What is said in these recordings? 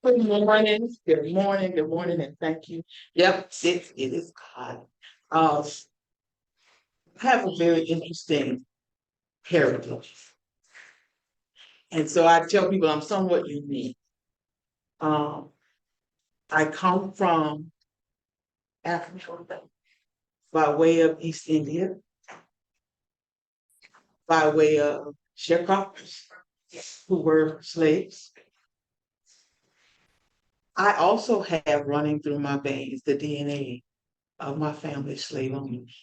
Good morning, good morning, and thank you. Yep, it is God. Uh, I have a very interesting heritage. And so I tell people I'm somewhat unique. Um, I come from Africa by way of East India, by way of sharecroppers who were slaves. I also have running through my veins the DNA of my family's slave owners.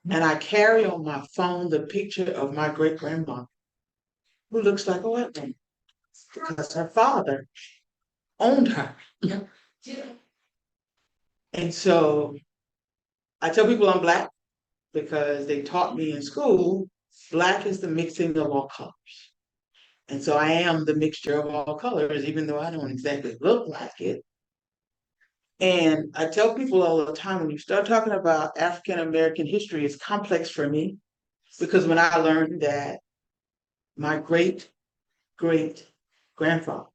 And I carry on my phone the picture of my great grandmother, who looks like a white woman, because her father owned her. And so I tell people I'm Black because they taught me in school, Black is the mixing of all colors. And so I am the mixture of all colors, even though I don't exactly look like it. And I tell people all the time, when you start talking about African American history, it's complex for me because when I learned that my great great grandfather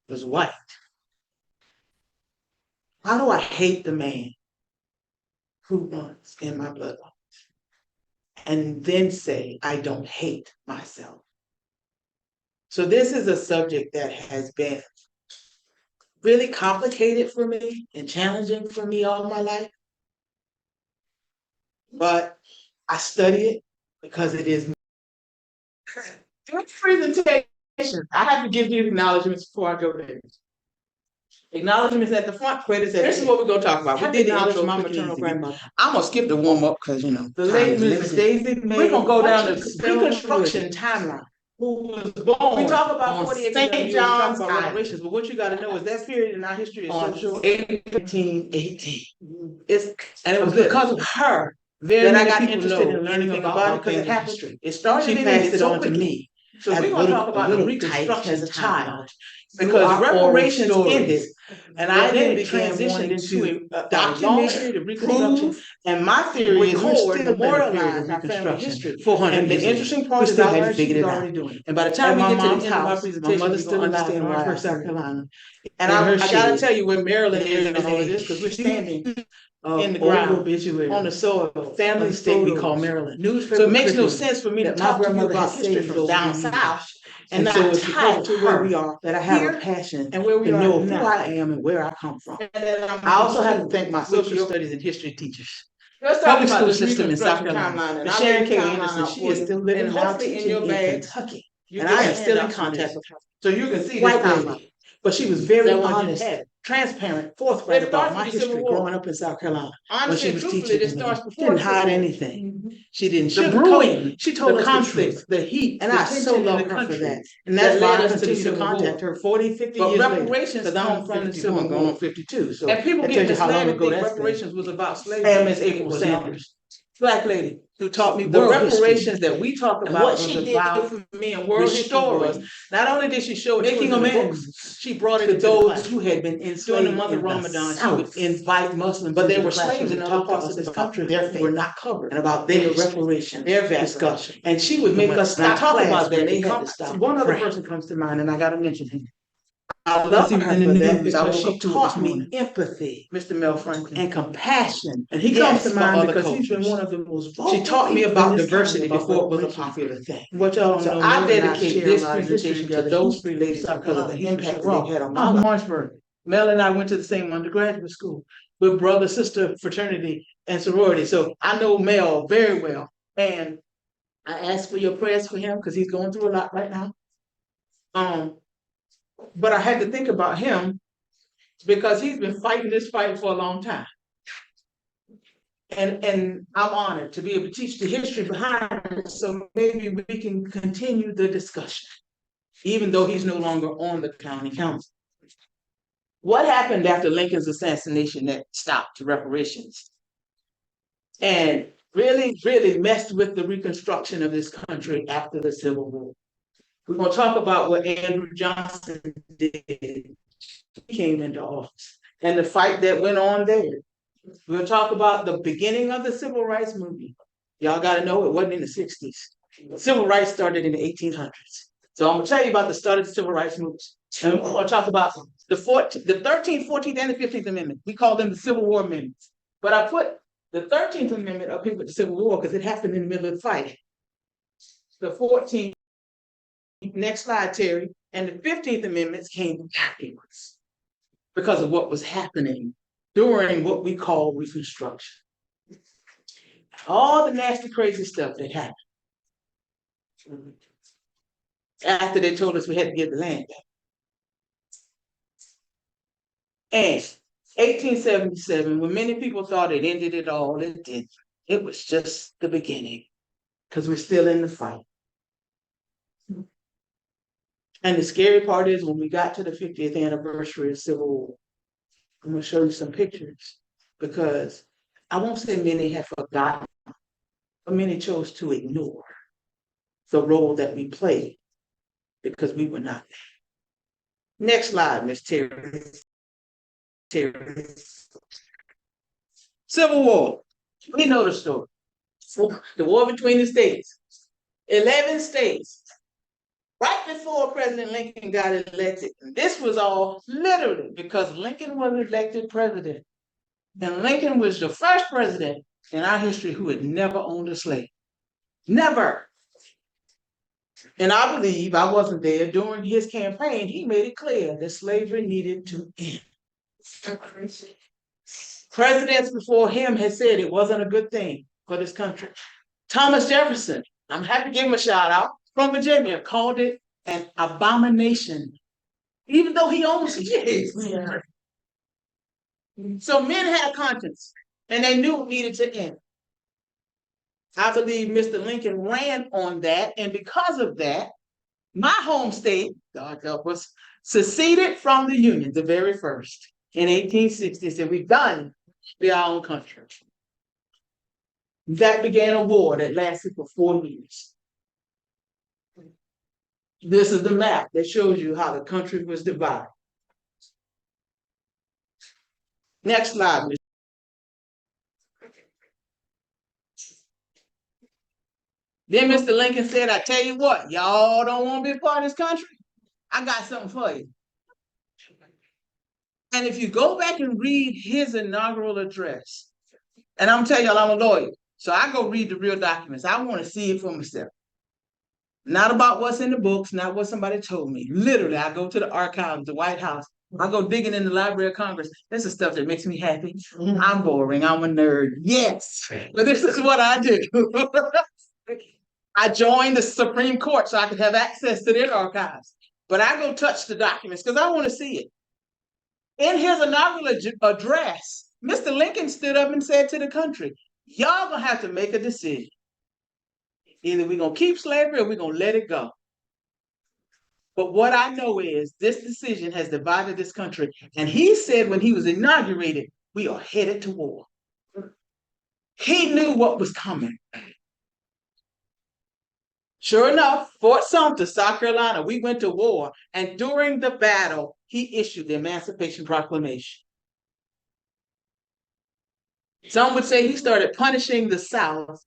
was white, how do I hate the man who runs in my bloodline and then say I don't hate myself? So this is a subject that has been really complicated for me and challenging for me all my life. But I study it because it is this presentation. I have to give you acknowledgments before I go there. Acknowledgments at the front, credits at. This is what we're gonna talk about. We did acknowledge my maternal grandmother. I'm gonna skip the warm up because the late Mrs. Daisy. We're gonna go down the Reconstruction timeline. Who was born? We talk about 48 St. John's Reparations, but what you got to know is that period in our history is so short. 1818. And it was because of her that I got interested in learning about it because it happened. It started. She passed it on to me. So we're going to talk about the Reconstruction as a child because reparations ended, and I then transitioned into documentary, the Reconstruction, and my theory is we're still memorializing our family history. 400 and the interesting part is I learned she was already doing it. And by the time we get to the end of my presentation, my mother still understands why I South Carolina. And I got to tell you where Maryland is in all of this because we're standing in the ground on the soil, family state we call Maryland. So it makes no sense for me to talk to you about history from down south and not so it's because to where we are that I have a passion and where we are know who I am and where I come from. I also have to thank my social studies and history teachers. Public school system in South Carolina. And Sharon K. Anderson, she is still living now teaching in Kentucky. And I am still in contact with her. So you can see white lady. But she was very honest, transparent, forthright about my history growing up in South Carolina. When she was teaching me, she didn't hide anything. She didn't sugarcoat. She told us the truth, the heat, and I so love her for that. And that's why I continue to contact her 40, 50 years later. Reparations come from the Civil War, going on 52. So and people get misled and think reparations was about slavery. And Miss April Sanders, Black lady who taught me the reparations that we talk about. What she did for me in world history was not only did she show making amends, she brought it to those who had been enslaved during the month of Ramadan. She would invite Muslims, but there were slaves in other parts of this country who were not covered, and about their reparations, their discussion. And she would make us stop talk about that. They had to stop. One other person comes to mind, and I got to mention him. I love her for that because she taught me empathy, Mr. Mel Franklin, and compassion. And he comes to mind because he's been one of the most vocal. She taught me about diversity before it was a popular thing. What y'all don't know, I dedicate this presentation to those three ladies because of the impact they've had on my life. Marshburg. Mel and I went to the same undergraduate school with brother-sister fraternity and sorority. So I know Mel very well. And I ask for your prayers for him because he's going through a lot right now. But I had to think about him because he's been fighting this fight for a long time. And I'm honored to be able to teach the history behind it so maybe we can continue the discussion, even though he's no longer on the county council. What happened after Lincoln's assassination that stopped reparations and really, really messed with the reconstruction of this country after the Civil War? We're going to talk about what Andrew Johnson did. He came into office and the fight that went on there. We'll talk about the beginning of the Civil Rights Movement. Y'all got to know it wasn't in the 60s. Civil rights started in the 1800s. So I'm gonna tell you about the start of the civil rights movement. And we're gonna talk about the 13th, 14th, and the 15th Amendment. We call them the Civil War amendments. But I put the 13th Amendment up here with the Civil War because it happened in the middle of the fight. The 14th, next slide, Terry, and the 15th Amendments came afterwards because of what was happening during what we call Reconstruction. All the nasty, crazy stuff that happened after they told us we had to get the land back. And 1877, when many people thought it ended it all, it didn't. It was just the beginning because we're still in the fight. And the scary part is when we got to the 50th anniversary of Civil War, I'm going to show you some pictures because I won't say many have forgotten, but many chose to ignore the role that we played because we were not there. Next slide, Miss Terry. Civil War. We know the story. The war between the states. 11 states. Right before President Lincoln got elected. And this was all literally because Lincoln was elected president. And Lincoln was the first president in our history who had never owned a slave. Never. And I believe, I wasn't there, during his campaign, he made it clear that slavery needed to end. Presidents before him had said it wasn't a good thing for this country. Thomas Jefferson, I'm happy to give him a shout out, from Virginia, called it an abomination, even though he owns it. Yeah. So men had a conscience, and they knew it needed to end. I believe Mr. Lincoln ran on that, and because of that, my home state, God help us, seceded from the Union, the very first, in 1860, said we're done with our own country. That began a war that lasted for 4 years. This is the map that shows you how the country was divided. Next slide. Then Mr. Lincoln said, I tell you what, y'all don't want to be a part of this country? I got something for you. And if you go back and read his inaugural address, and I'm telling y'all, I'm a lawyer, so I go read the real documents. I want to see it for myself. Not about what's in the books, not what somebody told me. Literally, I go to the archives, the White House. I go digging in the Library of Congress. This is stuff that makes me happy. I'm boring. I'm a nerd. Yes, but this is what I do. I joined the Supreme Court so I could have access to their archives. But I go touch the documents because I want to see it. In his inaugural address, Mr. Lincoln stood up and said to the country, y'all gonna have to make a decision. Either we're gonna keep slavery or we're gonna let it go. But what I know is this decision has divided this country. And he said when he was inaugurated, we are headed to war. He knew what was coming. Sure enough, Fort Sumter, South Carolina, we went to war. And during the battle, he issued the Emancipation Proclamation. Some would say he started punishing the South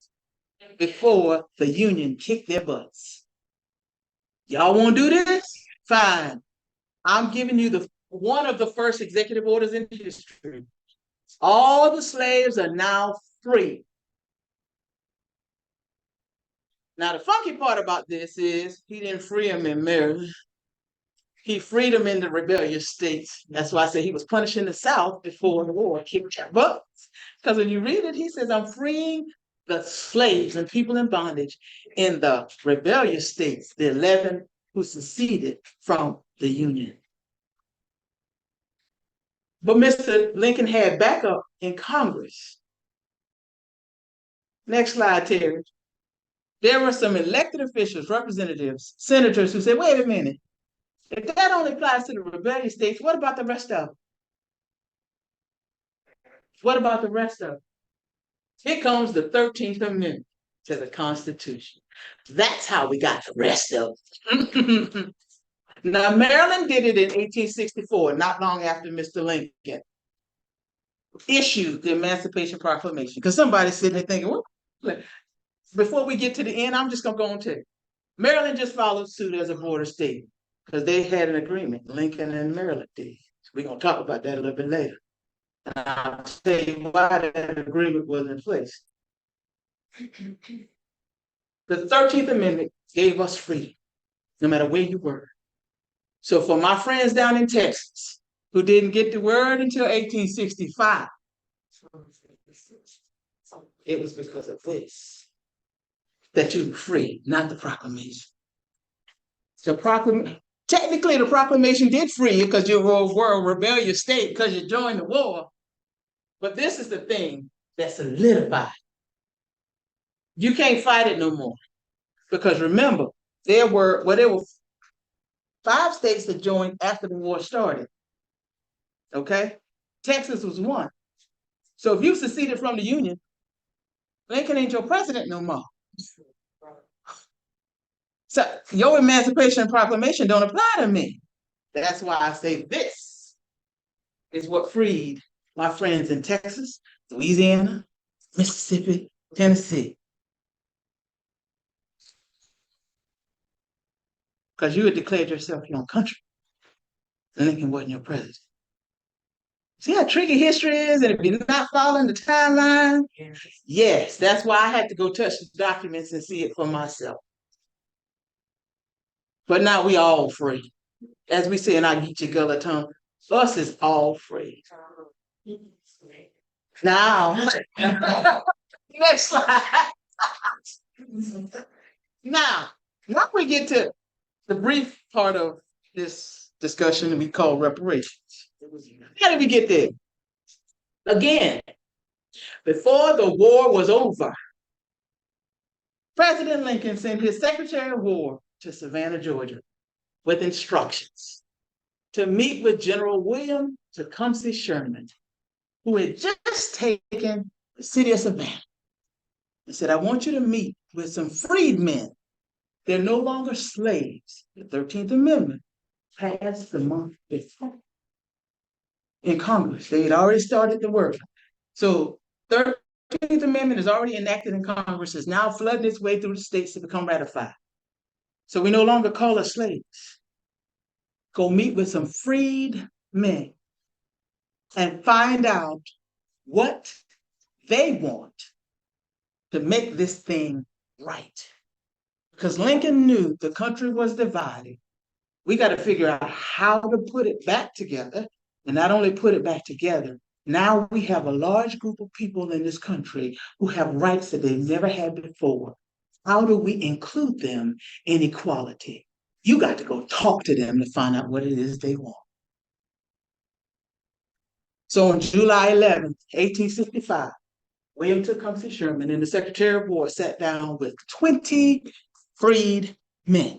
before the Union kicked their butts. Y'all want to do this? Fine. I'm giving you one of the first executive orders in history. All the slaves are now free. Now, the funky part about this is he didn't free them in Maryland. He freed them in the rebellious states. That's why I say he was punishing the South before the war kicked their butts. Because when you read it, he says, I'm freeing the slaves and people in bondage in the rebellious states, the 11 who seceded from the Union. But Mr. Lincoln had backup in Congress. Next slide, Terry. There were some elected officials, representatives, senators who said, wait a minute, if that only applies to the rebellious states, what about the rest of them? What about the rest of them? Here comes the 13th Amendment to the Constitution. That's how we got the rest of them. Now, Maryland did it in 1864, not long after Mr. Lincoln issued the Emancipation Proclamation. Because somebody's sitting there thinking, well, before we get to the end, I'm just going to go on to it. Maryland just followed suit as a border state because they had an agreement. Lincoln and Maryland did. So we're going to talk about that a little bit later. And I'll tell you why that agreement was in place. The 13th Amendment gave us freedom, no matter where you were. So for my friends down in Texas who didn't get the word until 1865, it was because of this that you were free, not the proclamation. Technically, the proclamation did free you because you were a rebellious state because you joined the war. But this is the thing that solidified. You can't fight it no more. Because remember, there were 5 states that joined after the war started. Okay? Texas was one. So if you seceded from the Union, Lincoln ain't your president no more. So your Emancipation Proclamation don't apply to me. That's why I say this is what freed my friends in Texas, Louisiana, Mississippi, Tennessee. Because you had declared yourself your own country. Lincoln wasn't your president. See how tricky history is? And if you're not following the timeline, yes, that's why I had to go touch the documents and see it for myself. But now we all free. As we say in our Geechee Gullah tongue, us is all free. Now, next slide. Now we get to the brief part of this discussion we call reparations. How did we get there? Again, before the war was over, President Lincoln sent his Secretary of War to Savannah, Georgia, with instructions to meet with General William Tecumseh Sherman, who had just taken the city of Savannah. He said, I want you to meet with some freedmen. They're no longer slaves. The 13th Amendment passed the month before in Congress. They had already started the work. So 13th Amendment is already enacted in Congress, is now flooding its way through the states to become ratified. So we no longer call us slaves. Go meet with some freed men and find out what they want to make this thing right. Because Lincoln knew the country was divided. We got to figure out how to put it back together. And not only put it back together, now we have a large group of people in this country who have rights that they've never had before. How do we include them in equality? You got to go talk to them to find out what it is they want. So on July 11th, 1865, William Tecumseh Sherman and the Secretary of War sat down with 20 freed men,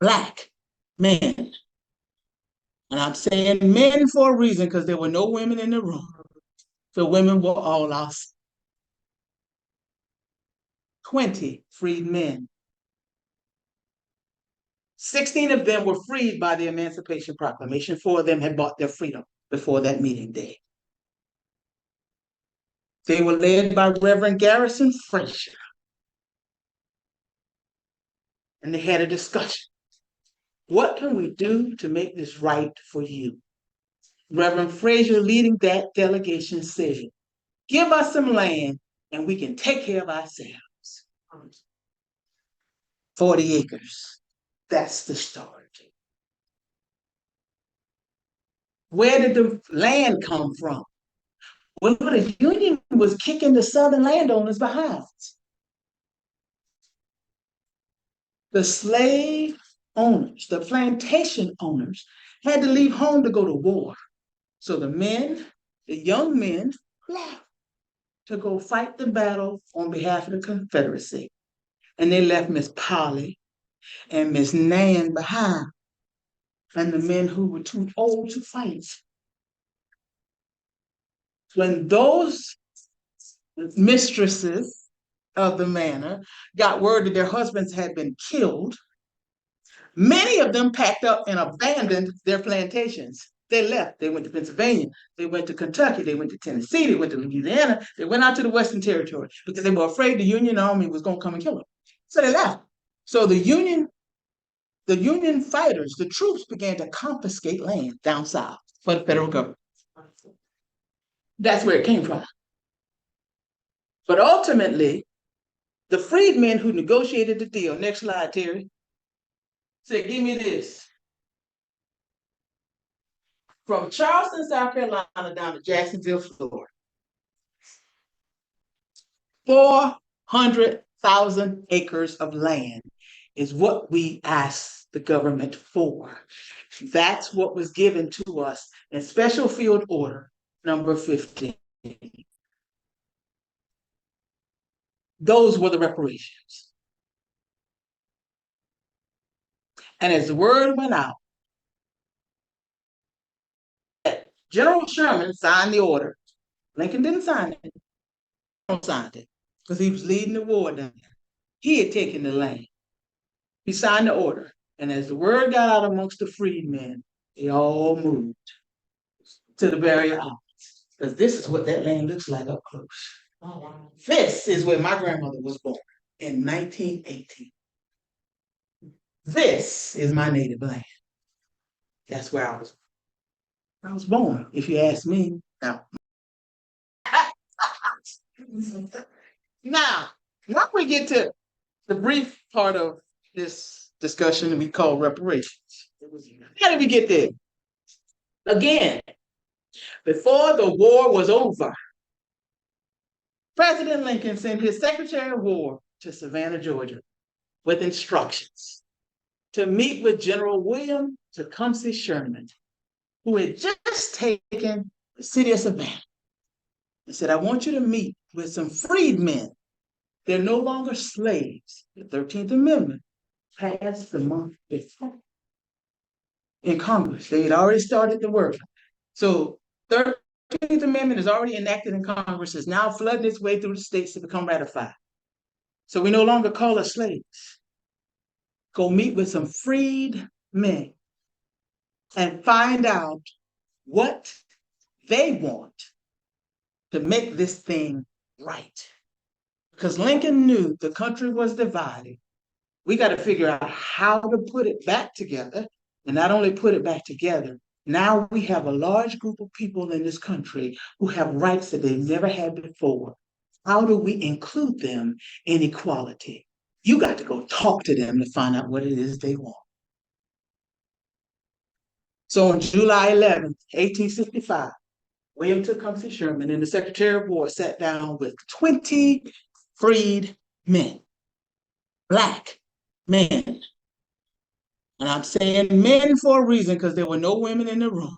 Black men. And I'm saying men for a reason because there were no women in the room. The women were all lost. 20 freed men. 16 of them were freed by the Emancipation Proclamation. 4 of them had bought their freedom before that meeting day. They were led by Reverend Garrison Frazier. And they had a discussion. What can we do to make this right for you? Reverend Frazier, leading that delegation, said, give us some land and we can take care of ourselves. 40 acres. That's the start. Where did the land come from? Well, the Union was kicking the Southern landowners behind. The slave owners, the plantation owners, had to leave home to go to war. So the men, the young men, left to go fight the battle on behalf of the Confederacy. And they left Miss Polly and Miss Nan behind, and the men who were too old to fight. When those mistresses of the manor got word that their husbands had been killed, many of them packed up and abandoned their plantations. They left. They went to Pennsylvania. They went to Kentucky. They went to Tennessee. They went to Louisiana. They went out to the Western Territory because they were afraid the Union Army was going to come and kill them. So they left. So the Union fighters, the troops began to confiscate land down south for the federal government. That's where it came from. But ultimately, the freedmen who negotiated the deal, next slide, Terry, said, give me this. From Charleston, South Carolina down to Jacksonville, Florida. 400,000 acres of land is what we asked the government for. That's what was given to us in Special Field Order number 15. Those were the reparations. And as the word went out, General Sherman signed the order. Lincoln didn't sign it. Signed it because he was leading the war down there. He had taken the land. He signed the order. And as the word got out amongst the freedmen, they all moved to the barrier islands. Because this is what that land looks like up close. Oh, wow. This is where my grandmother was born in 1918. This is my native land. That's where I was born, if you ask me. Now, now we get to the brief part of this discussion we call reparations. How did we get there? Again, before the war was over, President Lincoln sent his Secretary of War to Savannah, Georgia, with instructions to meet with General William Tecumseh Sherman, who had just taken the city of Savannah. He said, I want you to meet with some freedmen. They're no longer slaves. The 13th Amendment passed the month before in Congress. They had already started the work. So 13th Amendment is already enacted in Congress, is now flooding its way through the states to become ratified. So we no longer call us slaves. Go meet with some freed men and find out what they want to make this thing right. Because Lincoln knew the country was divided. We got to figure out how to put it back together, and not only put it back together, now we have a large group of people in this country who have rights that they've never had before. How do we include them in equality? You got to go talk to them to find out what it is they want. So on July 11th, 1865, William Tecumseh Sherman and the Secretary of War sat down with 20 freed men, Black men. And I'm saying men for a reason because there were no women in the room.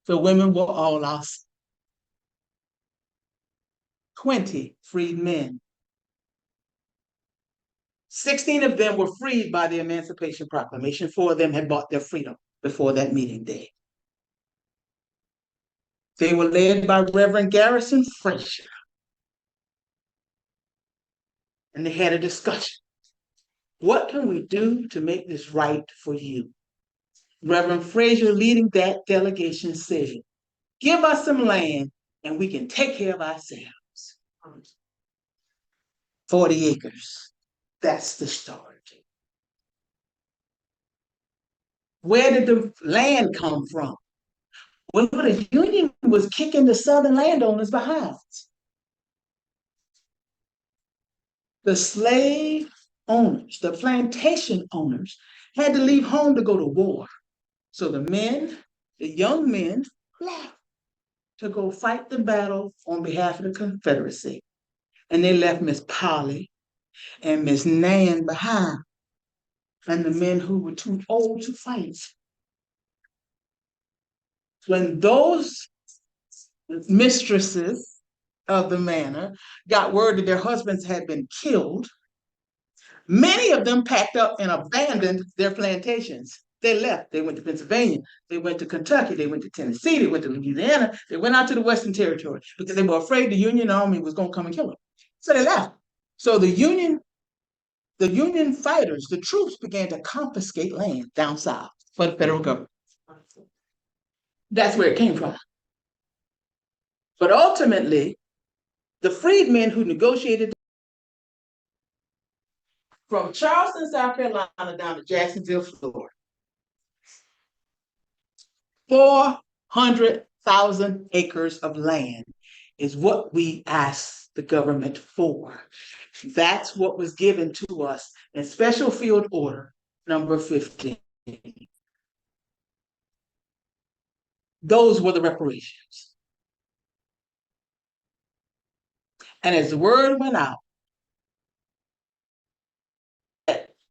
The women were all outside. 20 freed men. 16 of them were freed by the Emancipation Proclamation. 4 of them had bought their freedom before that meeting day. They were led by Reverend Garrison Frazier. And they had a discussion. What can we do to make this right for you? Reverend Frazier, leading that delegation, said, give us some land and we can take care of ourselves. 40 acres. That's the start. Where did the land come from? Well, the Union was kicking the Southern landowners behind. The slave owners, the plantation owners, had to leave home to go to war. So the men, the young men, left to go fight the battle on behalf of the Confederacy. And they left Miss Polly and Miss Nan behind, and the men who were too old to fight. When those mistresses of the manor got word that their husbands had been killed, many of them packed up and abandoned their plantations. They left. They went to Pennsylvania. They went to Kentucky. They went to Tennessee. They went to Louisiana. They went out to the Western Territory because they were afraid the Union Army was going to come and kill them. So they left. So the Union fighters, the troops began to confiscate land down south for the federal government. That's where it came from. But ultimately, the freedmen who negotiated from Charleston, South Carolina, down to Jacksonville, Florida. 400,000 acres of land is what we asked the government for. That's what was given to us in Special Field Order number 15. Those were the reparations. And as the word went out,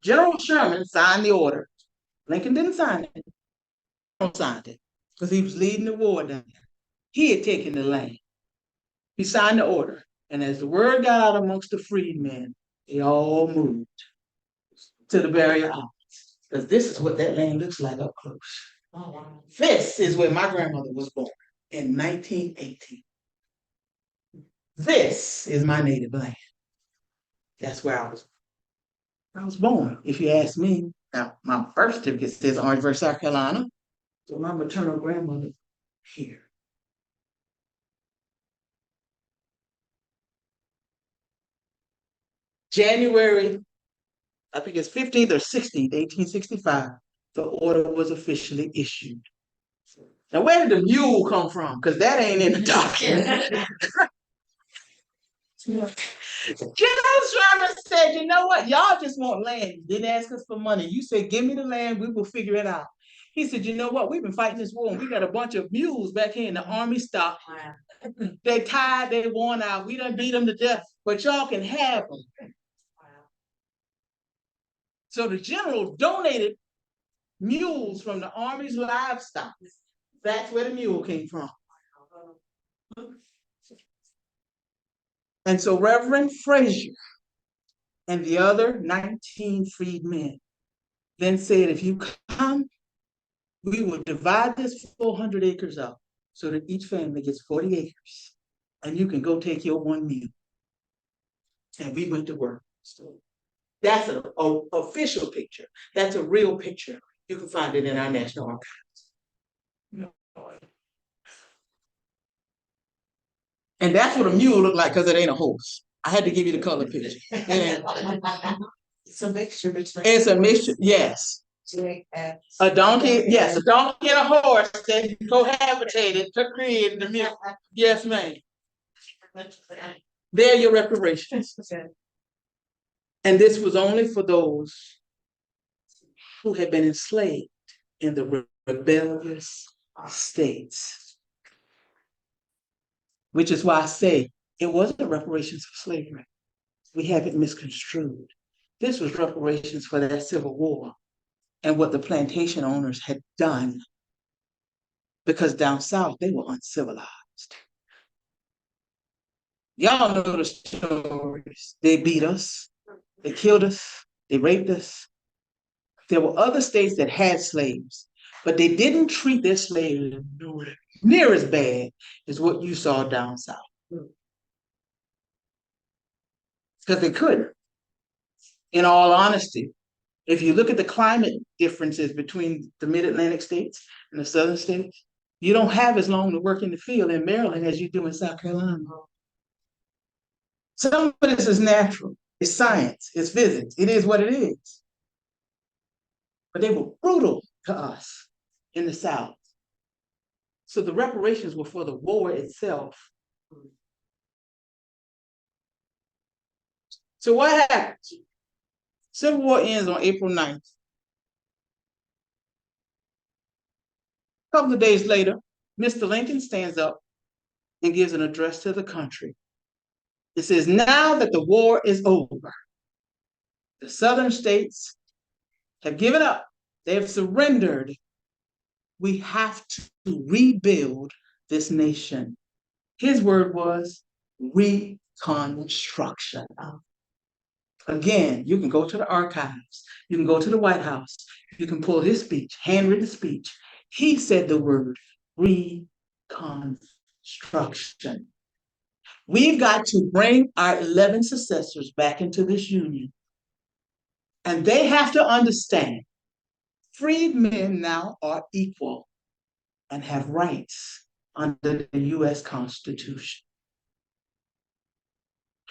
General Sherman signed the order. Lincoln didn't sign it. Signed it because he was leading the war down there. He had taken the land. He signed the order. And as the word got out amongst the freedmen, they all moved to the barrier islands. Because this is what that land looks like up close. Oh, wow. This is where my grandmother was born in 1918. This is my native land. That's where I was born, if you ask me. Now, my birth certificate says Orangeburg, South Carolina. So my maternal grandmother here. January, I think it's 15th or 16th, 1865, the order was officially issued. Now, where did the mule come from? Because that ain't in the document. General Sherman said, you know what? Y'all just want land. You didn't ask us for money. You said, give me the land. We will figure it out. He said, you know what? We've been fighting this war and we got a bunch of mules back here in the army stock. Wow. They tired, they worn out. We done beat them to death, but y'all can have them. Wow. So the general donated mules from the army's livestock. That's where the mule came from. And so Reverend Frazier and the other 19 freedmen then said, if you come, we will divide this 400 acres up so that each family gets 40 acres. And you can go take your one mule. And we went to work. So that's an official picture. That's a real picture. You can find it in our National Archives. And that's what a mule looked like because it ain't a horse. I had to give you the color picture. It's a mixture between. It's a mixture, yes. A donkey, yes, a donkey and a horse that cohabitated to create the mule. Yes, ma'am. They're your reparations. And this was only for those who had been enslaved in the rebellious states. Which is why I say it wasn't reparations for slavery. We have it misconstrued. This was reparations for that Civil War and what the plantation owners had done. Because down south, they were uncivilized. Y'all know the stories. They beat us. They killed us. They raped us. There were other states that had slaves, but they didn't treat their slaves near as bad as what you saw down south. Because they couldn't. In all honesty, if you look at the climate differences between the mid-Atlantic states and the southern states, you don't have as long to work in the field in Maryland as you do in South Carolina. Some of this is natural. It's science. It's physics. It is what it is. But they were brutal to us in the South. So the reparations were for the war itself. So what happens? Civil War ends on April 9th. A couple of days later, Mr. Lincoln stands up and gives an address to the country. It says, now that the war is over, the southern states have given up. They have surrendered. We have to rebuild this nation. His word was Reconstruction. Again, you can go to the archives. You can go to the White House. You can pull his speech, handwritten speech. He said the word Reconstruction. We've got to bring our 11 successors back into this union. And they have to understand freedmen now are equal and have rights under the U.S. Constitution.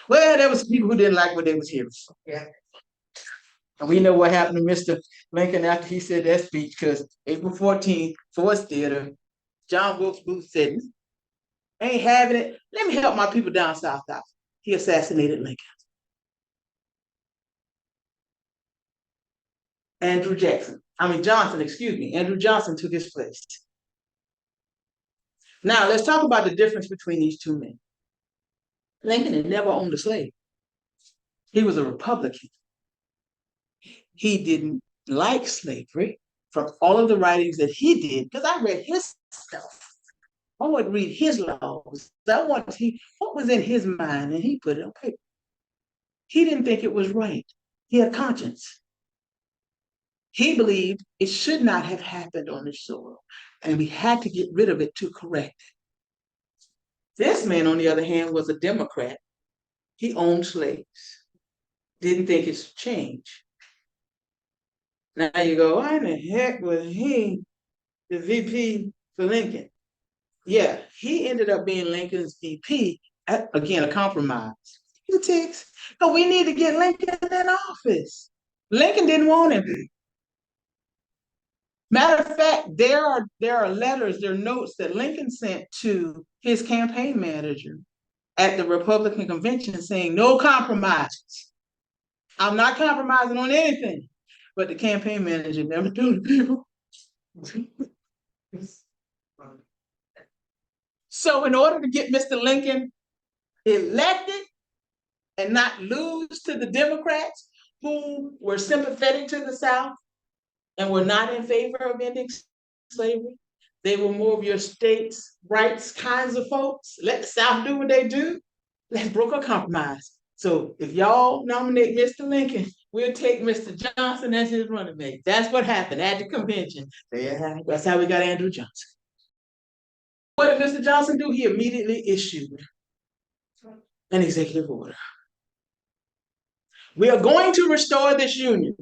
Well, there was people who didn't like what they was hearing. Yeah. And we know what happened to Mr. Lincoln after he said that speech, because April 14th, Ford's Theater, John Wilkes Booth said, ain't having it. Let me help my people down South. He assassinated Lincoln. Johnson, excuse me. Andrew Johnson took his place. Now, let's talk about the difference between these two men. Lincoln had never owned a slave. He was a Republican. He didn't like slavery from all of the writings that he did, because I read his stuff. I would read his laws. I want to see what was in his mind, and he put it on paper. He didn't think it was right. He had conscience. He believed it should not have happened on this soil, and we had to get rid of it to correct it. This man, on the other hand, was a Democrat. He owned slaves. Didn't think it should change. Now you go, why in the heck was he the VP for Lincoln? Yeah, he ended up being Lincoln's VP, again, a compromise. Politics. No, we need to get Lincoln in office. Lincoln didn't want him. Matter of fact, there are letters, there are notes that Lincoln sent to his campaign manager at the Republican convention saying, no compromises. I'm not compromising on anything. But the campaign manager never told the people. So in order to get Mr. Lincoln elected and not lose to the Democrats who were sympathetic to the South and were not in favor of ending slavery, they were more of your states' rights kinds of folks. Let the South do what they do. Let's broker a compromise. So if y'all nominate Mr. Lincoln, we'll take Mr. Johnson as his running mate. That's what happened at the convention. That's how we got Andrew Johnson. What did Mr. Johnson do? He immediately issued an executive order. We are going to restore this union.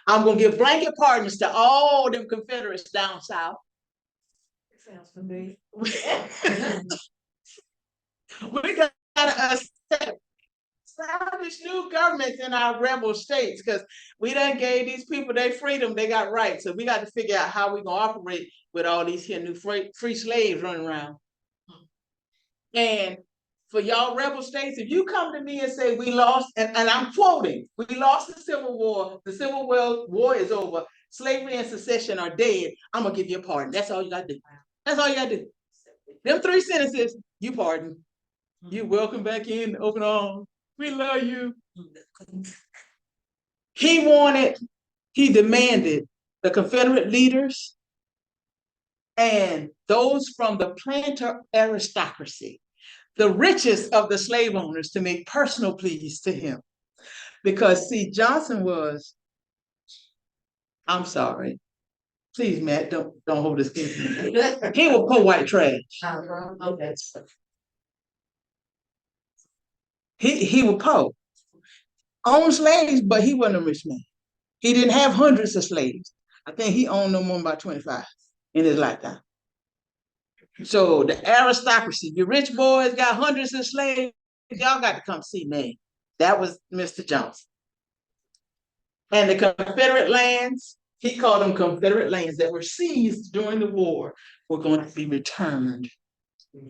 I'm going to give blanket pardons to all them Confederates down south. It sounds familiar. We got to establish new governments in our rebel states, because we done gave these people their freedom, they got rights. So we got to figure out how we're going to operate with all these here new free slaves running around. And for y'all rebel states, if you come to me and say we lost, and I'm quoting, we lost the Civil War is over, slavery and secession are dead, I'm going to give you a pardon. That's all you got to do. That's all you got to do. Them 3 sentences, you pardon. You welcome back in, open arms. We love you. He demanded the Confederate leaders and those from the planter aristocracy, the richest of the slave owners, to make personal pleas to him. Because, see, Johnson was, I'm sorry, please, Matt, don't hold this against me. He was poor white trash. Okay. He was poor. Owned slaves, but he wasn't a rich man. He didn't have hundreds of slaves. I think he owned no more than about 25 in his lifetime. So the aristocracy, your rich boys got hundreds of slaves, y'all got to come see me. That was Mr. Johnson. And the Confederate lands, he called them Confederate lands that were seized during the war, were going to be returned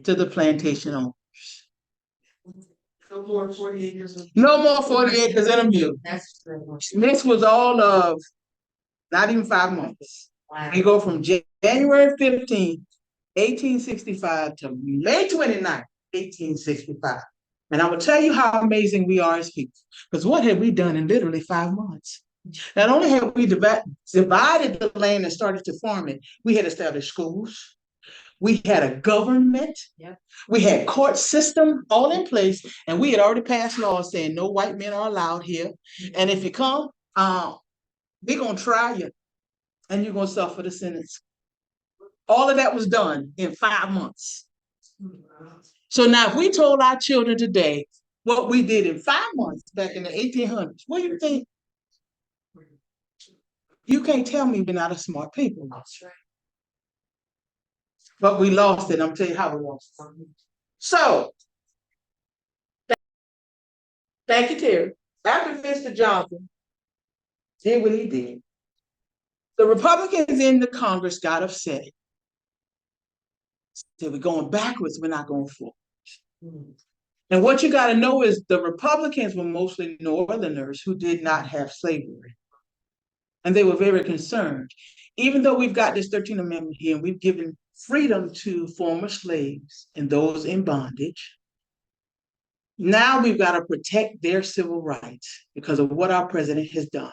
to the plantation owners. No more 40 acres. No more 40 acres and a mule. That's true. This was all of not even 5 months. Wow. We go from January 15th, 1865 to May 29th, 1865. And I will tell you how amazing we are as people. Because what have we done in literally 5 months? Not only have we divided the land and started to farm it, we had established schools. We had a government. Yep. We had court system all in place. And we had already passed laws saying no white men are allowed here. And if you come, we're going to try you. And you're going to suffer the sentence. All of that was done in 5 months. So now if we told our children today what we did in 5 months back in the 1800s, what do you think? You can't tell me we're not a smart people. That's right. But we lost it. I'm telling you how we lost it. So, thank you, Terry. After Mr. Johnson, did what he did. The Republicans in the Congress got upset. Said, we're going backwards, we're not going forward. And what you got to know is the Republicans were mostly Northerners who did not have slavery. And they were very concerned. Even though we've got this 13th Amendment here and we've given freedom to former slaves and those in bondage, now we've got to protect their civil rights because of what our president has done.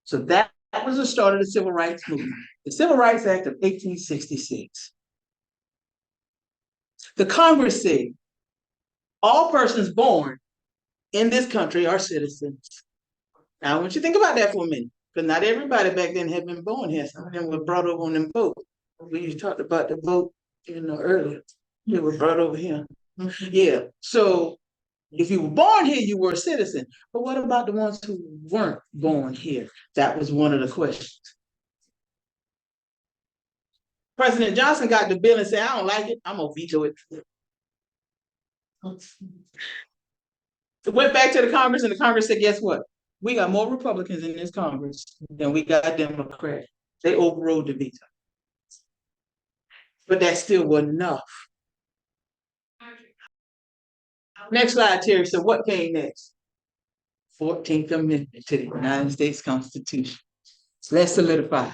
So that was the start of the Civil Rights Movement, the Civil Rights Act of 1866. The Congress said, all persons born in this country are citizens. Now, I want you to think about that for a minute, because not everybody back then had been born here. Some of them were brought over on them boats. We talked about the boat, earlier. They were brought over here. Yeah. So if you were born here, you were a citizen. But what about the ones who weren't born here? That was one of the questions. President Johnson got the bill and said, I don't like it. I'm going to veto it. It went back to the Congress, and the Congress said, guess what? We got more Republicans in this Congress than we got Democrats. They overrode the veto. But that still wasn't enough. Next slide, Terry. So what came next? 14th Amendment to the United States Constitution. Let's solidify.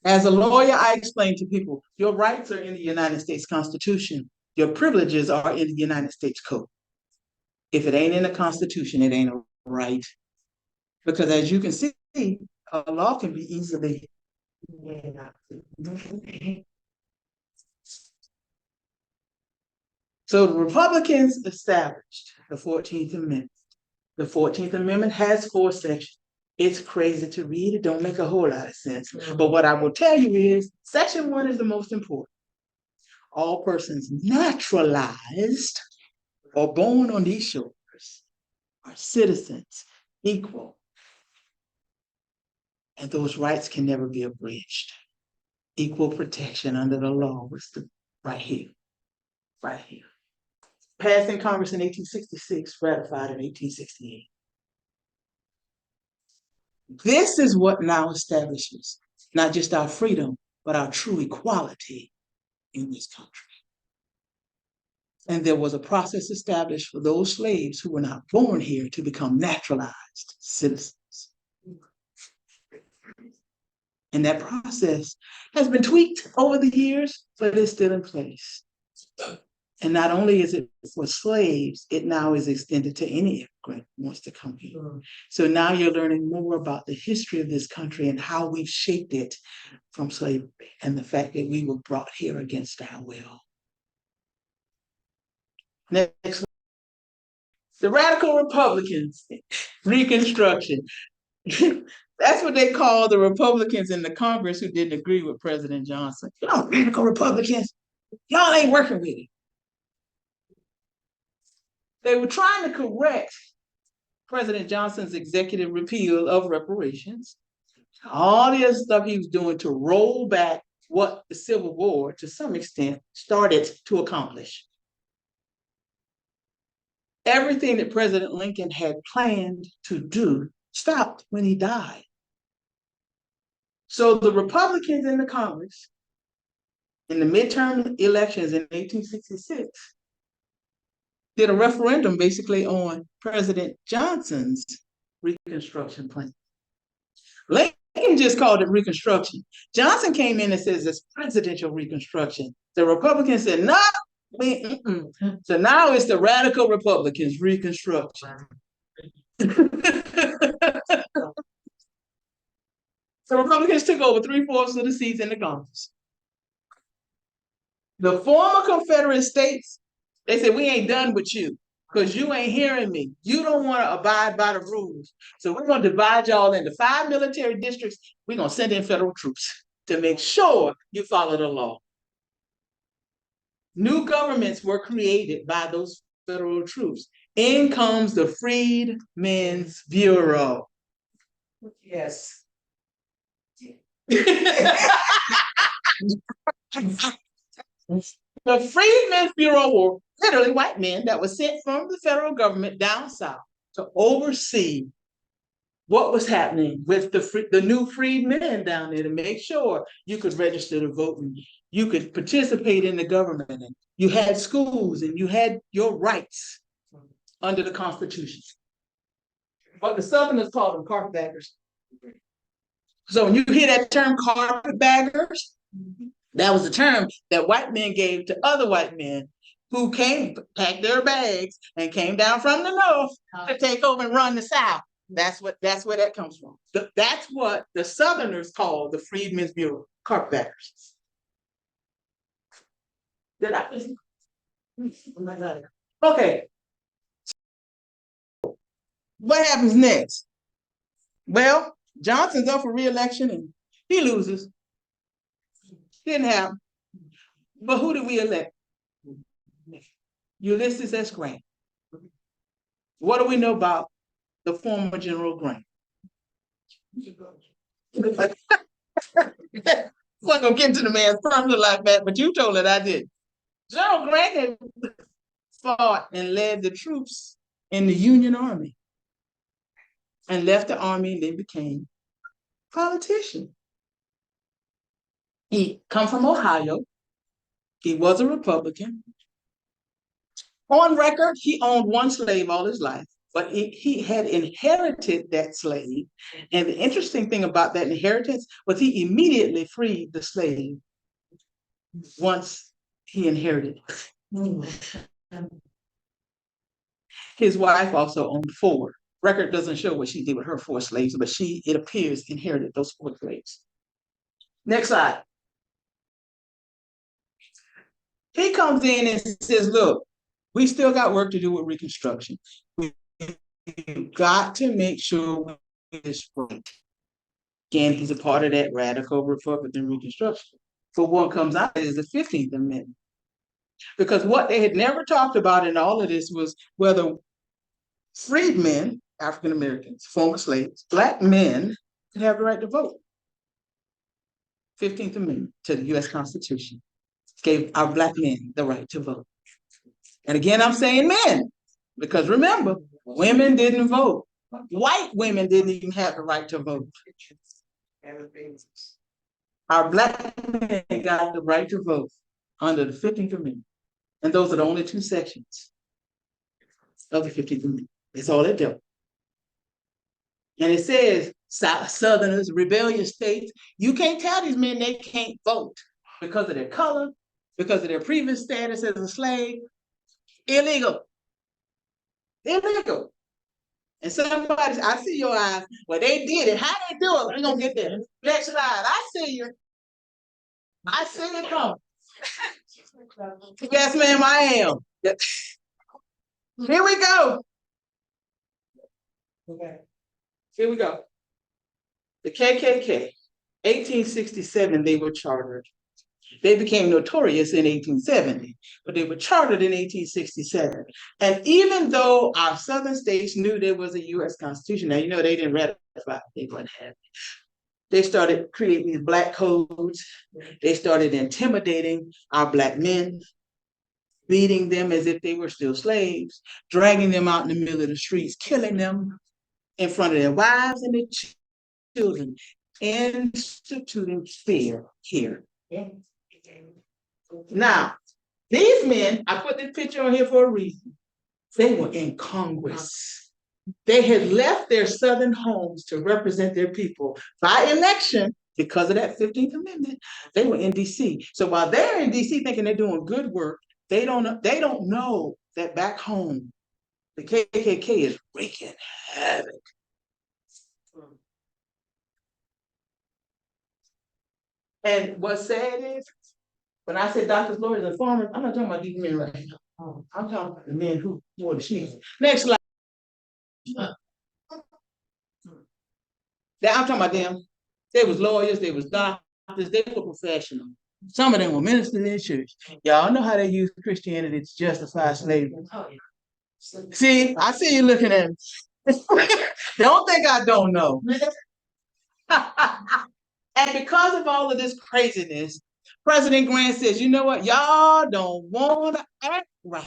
As a lawyer, I explain to people, your rights are in the United States Constitution. Your privileges are in the United States Code. If it ain't in the Constitution, it ain't a right. Because as you can see, a law can be easily. So the Republicans established the 14th Amendment. The 14th Amendment has 4 sections. It's crazy to read. It don't make a whole lot of sense. But what I will tell you is section 1 is the most important. All persons naturalized or born on these shores are citizens, equal. And those rights can never be abridged. Equal protection under the law was right here. Right here. Passed in Congress in 1866, ratified in 1868. This is what now establishes not just our freedom, but our true equality in this country. And there was a process established for those slaves who were not born here to become naturalized citizens. And that process has been tweaked over the years, but it's still in place. And not only is it for slaves, it now is extended to any immigrant who wants to come here. So now you're learning more about the history of this country and how we've shaped it from slavery and the fact that we were brought here against our will. Next, the radical Republicans, Reconstruction. That's what they call the Republicans in the Congress who didn't agree with President Johnson. Radical Republicans, y'all ain't working with it. They were trying to correct President Johnson's executive repeal of reparations. All the other stuff he was doing to roll back what the Civil War, to some extent, started to accomplish. Everything that President Lincoln had planned to do stopped when he died. So the Republicans in the Congress, in the midterm elections in 1866, did a referendum basically on President Johnson's Reconstruction plan. Lincoln just called it Reconstruction. Johnson came in and says it's presidential Reconstruction. The Republicans said, no, so now it's the radical Republicans Reconstruction. So Republicans took over 3/4 of the seats in the Congress. The former Confederate states, they said, we ain't done with you because you ain't hearing me. You don't want to abide by the rules. So we're going to divide y'all into 5 military districts. We're going to send in federal troops to make sure you follow the law. New governments were created by those federal troops. In comes the Freedmen's Bureau. Yes. The Freedmen's Bureau were literally white men that were sent from the federal government down south to oversee what was happening with the new freedmen down there to make sure you could register to vote and you could participate in the government and you had schools and you had your rights under the Constitution. But the Southerners called them carpetbaggers. So when you hear that term carpetbaggers, that was the term that white men gave to other white men who came, packed their bags, and came down from the north to take over and run the South. That's where that comes from. That's what the Southerners called the Freedmen's Bureau, carpetbaggers. Did I? Okay. What happens next? Well, Johnson's up for re-election and he loses. Didn't happen. But who did we elect? Ulysses S. Grant. What do we know about the former General Grant? I wasn't gonna get into the man's personal life, but you told it I did. General Grant had fought and led the troops in the Union Army and left the Army and then became a politician. He come from Ohio. He was a Republican. On record, he owned one slave all his life, but he had inherited that slave. And the interesting thing about that inheritance was he immediately freed the slave once he inherited. His wife also owned 4. Record doesn't show what she did with her 4 slaves, but she, it appears, inherited those 4 slaves. Next slide. He comes in and says, look, we still got work to do with Reconstruction. We've got to make sure we get this right. Again, he's a part of that radical Republican Reconstruction. For what comes out is the 15th Amendment. Because what they had never talked about in all of this was whether freedmen, African Americans, former slaves, Black men could have the right to vote. 15th Amendment to the US Constitution gave our Black men the right to vote. And again, I'm saying men, because remember, women didn't vote. White women didn't even have the right to vote. Our Black men got the right to vote under the 15th Amendment. And those are the only 2 sections of the 15th Amendment. That's all it does. And it says, Southerners, rebellious states, you can't tell these men they can't vote because of their color, because of their previous status as a slave. Illegal. Illegal. And somebody, I see your eyes. Well, they did it. How they do it? We're going to get there. Next slide. I see you. I see it coming. Yes, ma'am, I am. Here we go. Okay. Here we go. The KKK, 1867, they were chartered. They became notorious in 1870, but they were chartered in 1867. And even though our southern states knew there was a US Constitution, now you know they didn't ratify, they wouldn't have it. They started creating these Black codes. They started intimidating our Black men, beating them as if they were still slaves, dragging them out in the middle of the streets, killing them in front of their wives and their children, instituting fear here. Now, these men, I put this picture on here for a reason. They were in Congress. They had left their southern homes to represent their people by election because of that 15th Amendment. They were in DC. So while they're in DC thinking they're doing good work, they don't know that back home, the KKK is wreaking havoc. And what's sad is, when I say doctors, lawyers, and farmers, I'm not talking about these men right now. I'm talking about the men who wore the sheets. Next slide. I'm talking about them. They was lawyers, they was doctors, they were professional. Some of them were ministers in the church. Y'all know how they use Christianity to justify slavery. See, I see you looking at me. Don't think I don't know. And because of all of this craziness, President Grant says, you know what, y'all don't want to act right.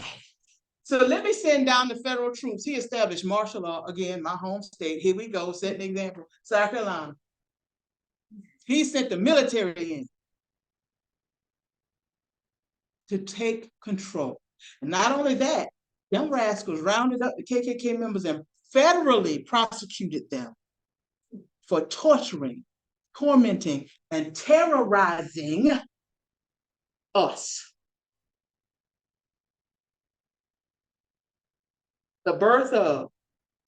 So let me send down the federal troops. He established martial law, again, my home state. Here we go, setting an example. South Carolina. He sent the military in to take control. And not only that, them rascals rounded up the KKK members and federally prosecuted them for torturing, tormenting, and terrorizing us. The birth of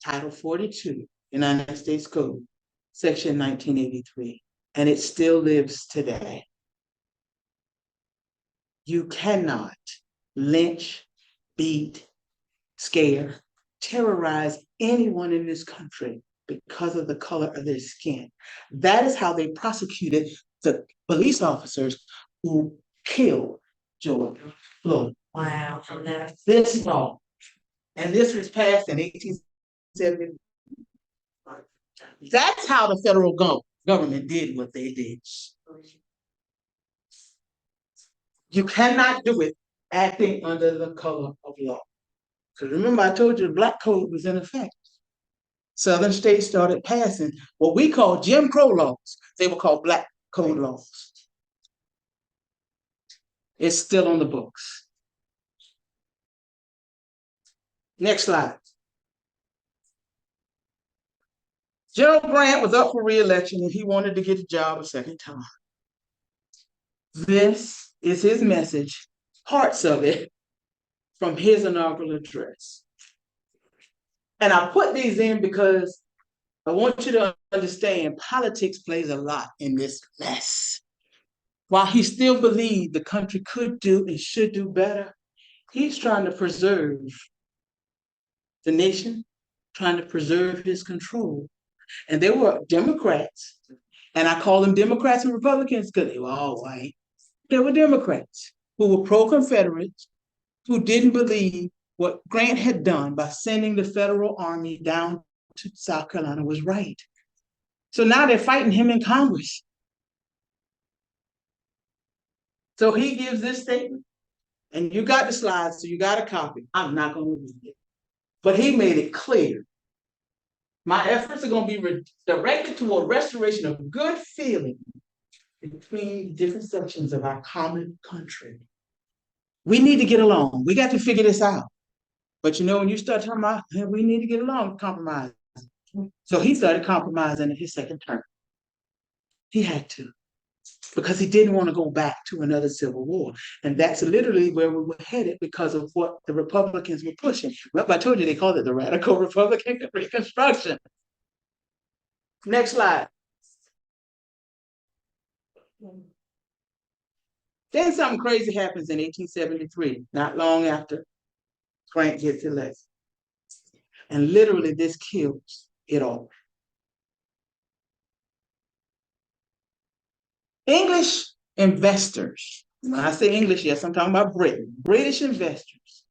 Title 42, United States Code, Section 1983, and it still lives today. You cannot lynch, beat, scare, terrorize anyone in this country because of the color of their skin. That is how they prosecuted the police officers who killed George Floyd. Wow, from that. This law, and this was passed in 1870. That's how the federal government did what they did. You cannot do it acting under the color of law. Because remember, I told you the black code was in effect. Southern states started passing what we call Jim Crow laws. They were called black code laws. It's still on the books. Next slide. General Grant was up for re-election and he wanted to get the job a second time. This is his message, parts of it, from his inaugural address. And I put these in because I want you to understand politics plays a lot in this mess. While he still believed the country could do and should do better, he's trying to preserve the nation, trying to preserve his control. And there were Democrats, and I call them Democrats and Republicans because they were all white. There were Democrats who were pro-Confederates, who didn't believe what Grant had done by sending the federal army down to South Carolina was right. So now they're fighting him in Congress. So he gives this statement, and you got the slides, so you got a copy. I'm not going to read it. But he made it clear. My efforts are going to be directed toward restoration of good feeling between different sections of our common country. We need to get along. We got to figure this out. But you know, when you start talking about, hey, we need to get along, compromise. So he started compromising in his second term. He had to, because he didn't want to go back to another civil war. And that's literally where we were headed because of what the Republicans were pushing. Remember, I told you they called it the radical Republican Reconstruction. Next slide. Then something crazy happens in 1873, not long after Grant gets elected. And literally this kills it all. English investors, when I say English, yes, I'm talking about Britain. British investors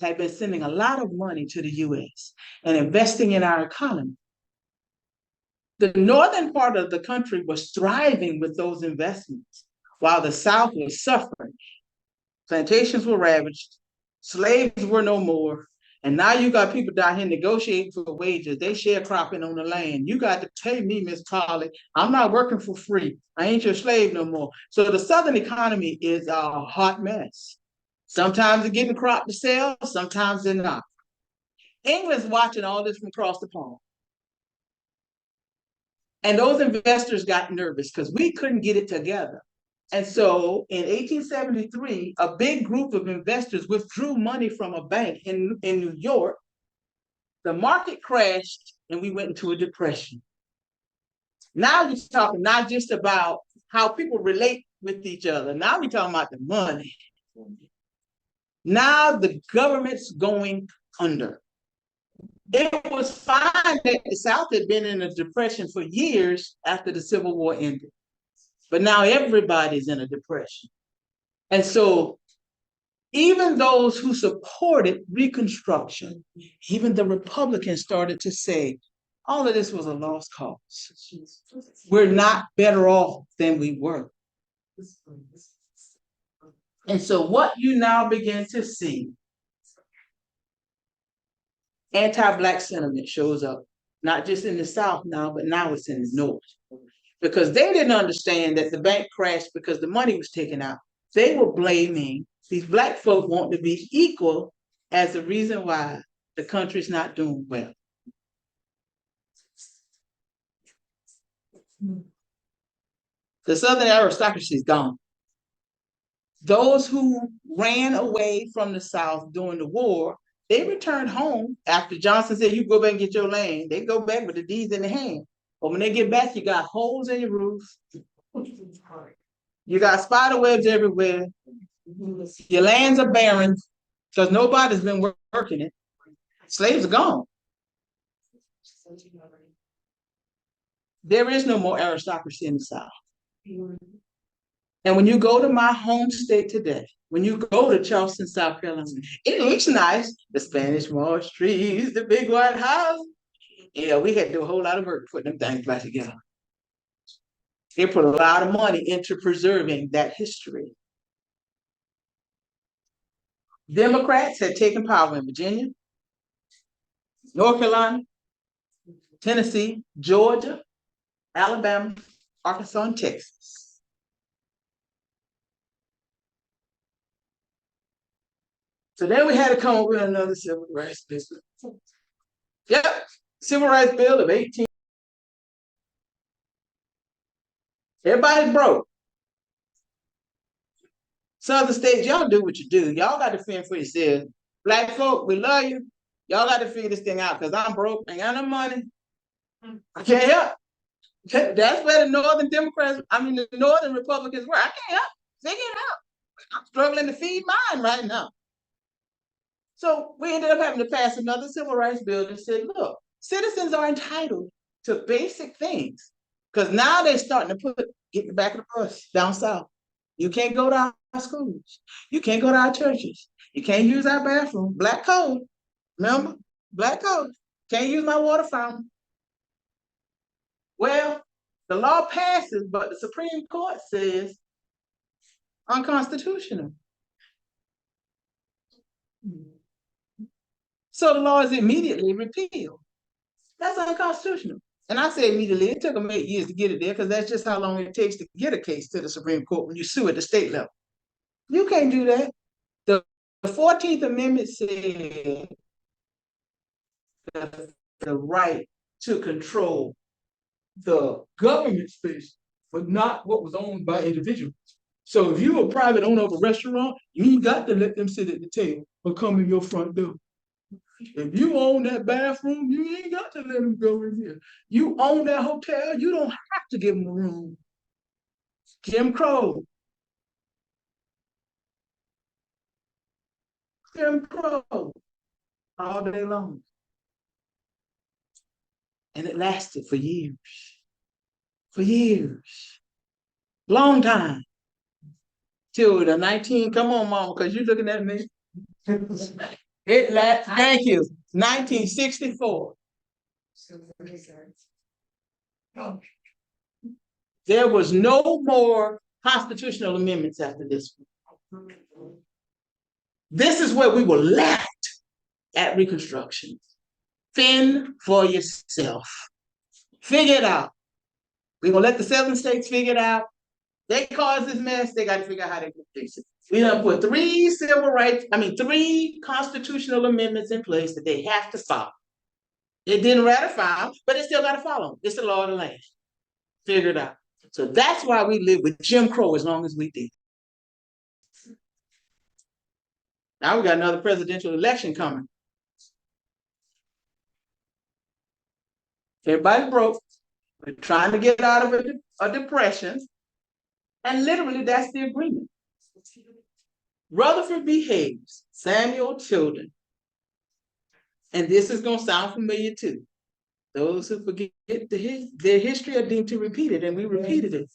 had been sending a lot of money to the US and investing in our economy. The northern part of the country was thriving with those investments, while the South was suffering. Plantations were ravaged, slaves were no more, and now you got people down here negotiating for wages. They sharecropping on the land. You got to pay me, Miss Polly. I'm not working for free. I ain't your slave no more. So the Southern economy is a hot mess. Sometimes they're getting crop to sell, sometimes they're not. England's watching all this from across the pond. And those investors got nervous because we couldn't get it together. And so in 1873, a big group of investors withdrew money from a bank in New York. The market crashed and we went into a depression. Now we're talking not just about how people relate with each other. Now we're talking about the money. Now the government's going under. It was fine that the South had been in a depression for years after the Civil War ended. But now everybody's in a depression. And so even those who supported Reconstruction, even the Republicans started to say, all of this was a lost cause. We're not better off than we were. And so what you now begin to see anti-Black sentiment shows up, not just in the South now, but now it's in the North. Because they didn't understand that the bank crashed because the money was taken out. They were blaming these Black folk want to be equal as the reason why the country's not doing well. The Southern aristocracy is gone. Those who ran away from the South during the war, they returned home after Johnson said, you go back and get your land. They go back with the deeds in the hand. But when they get back, you got holes in your roof. You got spider webs everywhere. Your lands are barren because nobody's been working it. Slaves are gone. There is no more aristocracy in the South. And when you go to my home state today, when you go to Charleston, South Carolina, it looks nice. The Spanish marsh trees, the big white house. Yeah, we had to do a whole lot of work putting them things back together. They put a lot of money into preserving that history. Democrats had taken power in Virginia, North Carolina, Tennessee, Georgia, Alabama, Arkansas, and Texas. So then we had to come up with another civil rights bill. Yep, civil rights bill of 18. Everybody's broke. Southern states, y'all do what you do. Y'all got to fend for yourselves. Black folk, we love you. Y'all got to figure this thing out because I'm broke. Ain't got no money. I can't help. That's where the Northern Democrats, the Northern Republicans were. I can't help. Figure it out. I'm struggling to feed mine right now. So we ended up having to pass another civil rights bill that said, look, citizens are entitled to basic things. Because now they're starting to get the back of the bus down south. You can't go to our schools. You can't go to our churches. You can't use our bathroom. Black code. Remember? Black code. Can't use my water fountain. Well, the law passes, but the Supreme Court says unconstitutional. So the law is immediately repealed. That's unconstitutional. And I say immediately, it took them 8 years to get it there because that's just how long it takes to get a case to the Supreme Court when you sue at the state level. You can't do that. The 14th Amendment said the right to control the government space, but not what was owned by individuals. So if you're a private owner of a restaurant, you ain't got to let them sit at the table or come in your front door. If you own that bathroom, you ain't got to let them go in here. You own that hotel, you don't have to give them a room. Jim Crow. Jim Crow. All day long. And it lasted for years. For years. Long time. Till the 19, come on, mama, because you're looking at me. Thank you. 1964. There was no more constitutional amendments after this one. This is where we were left at Reconstruction. Fend for yourself. Figure it out. We're going to let the southern states figure it out. They caused this mess. They got to figure out how they can fix it. We done put three constitutional amendments in place that they have to follow. They didn't ratify them, but they still got to follow them. It's the law of the land. Figure it out. So that's why we live with Jim Crow as long as we did. Now we got another presidential election coming. Everybody broke. We're trying to get out of a depression. And literally, that's the agreement. Rutherford B. Hayes, Samuel Tilden, and this is going to sound familiar too. Those who forget their history are deemed to repeat it, and we repeated it.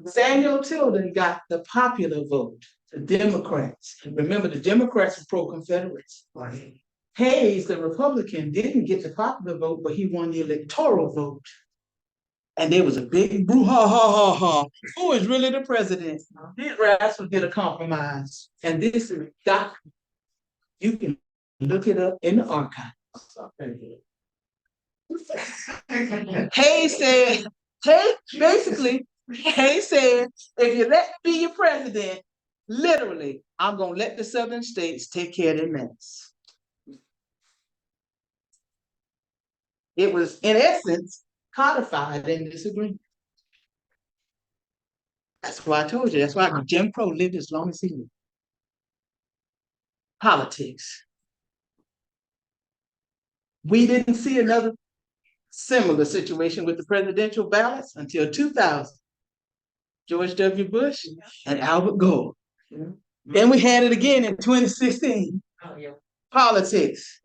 Samuel Tilden got the popular vote, the Democrats. Remember, the Democrats were pro-Confederates. Hayes, the Republican, didn't get the popular vote, but he won the electoral vote. And there was a big brouhaha. Who is really the president? These rascals did a compromise. And this is document. You can look it up in the archive. Hayes said, Hayes said, if you let me be your president, literally, I'm gonna let the southern states take care of their mess. It was, in essence, codified in this agreement. That's why I told you. That's why Jim Crow lived as long as he lived. Politics. We didn't see another similar situation with the presidential ballots until 2000. George W. Bush and Albert Gore. Then we had it again in 2016. Politics.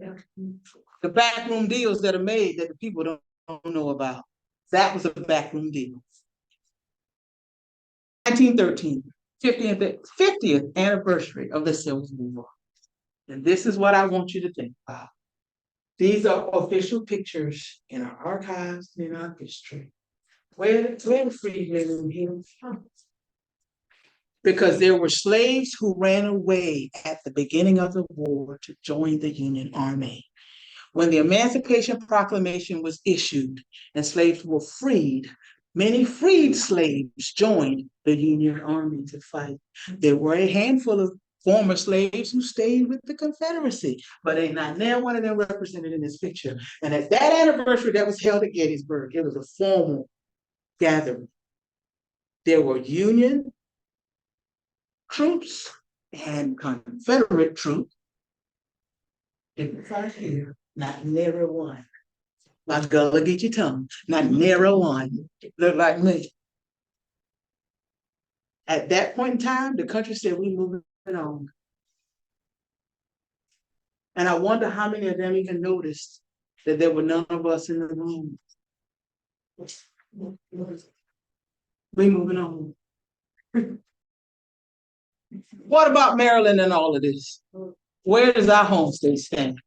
The backroom deals that are made that the people don't know about. That was a backroom deal. 1913, 50th anniversary of the Civil War. And this is what I want you to think about. These are official pictures in our archives, in our history. Where the freedmen came from. Because there were slaves who ran away at the beginning of the war to join the Union Army. When the Emancipation Proclamation was issued and slaves were freed, many freed slaves joined the Union Army to fight. There were a handful of former slaves who stayed with the Confederacy, but ain't not now one of them represented in this picture. And at that anniversary that was held at Gettysburg, it was a formal gathering. There were Union troops and Confederate troops. Right here, not near one. Not gonna get your tongue, not near one. Look like me. At that point in time, the country said, we're moving on. And I wonder how many of them even noticed that there were none of us in the room. We're moving on. What about Maryland and all of this? Where does our home state stand?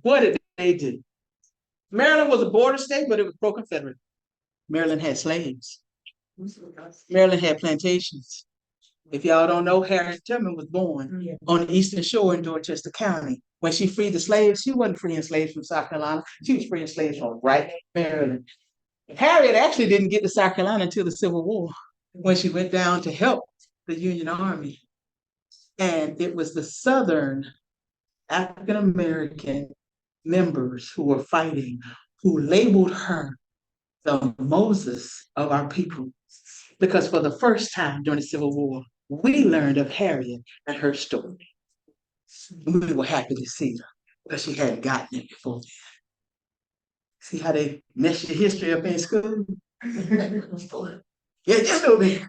What did they do? Maryland was a border state, but it was pro-Confederate. Maryland had slaves. Maryland had plantations. If y'all don't know, Harriet Tubman was born on the Eastern Shore in Dorchester County. When she freed the slaves, she wasn't freeing slaves from South Carolina. She was freeing slaves from right Maryland. Harriet actually didn't get to South Carolina until the Civil War, when she went down to help the Union Army. And it was the Southern African American members who were fighting, who labeled her the Moses of our people. Because for the first time during the Civil War, we learned of Harriet and her story. We were happy to see her, because she hadn't gotten it before. See how they mess your history up in school? Yeah, just know that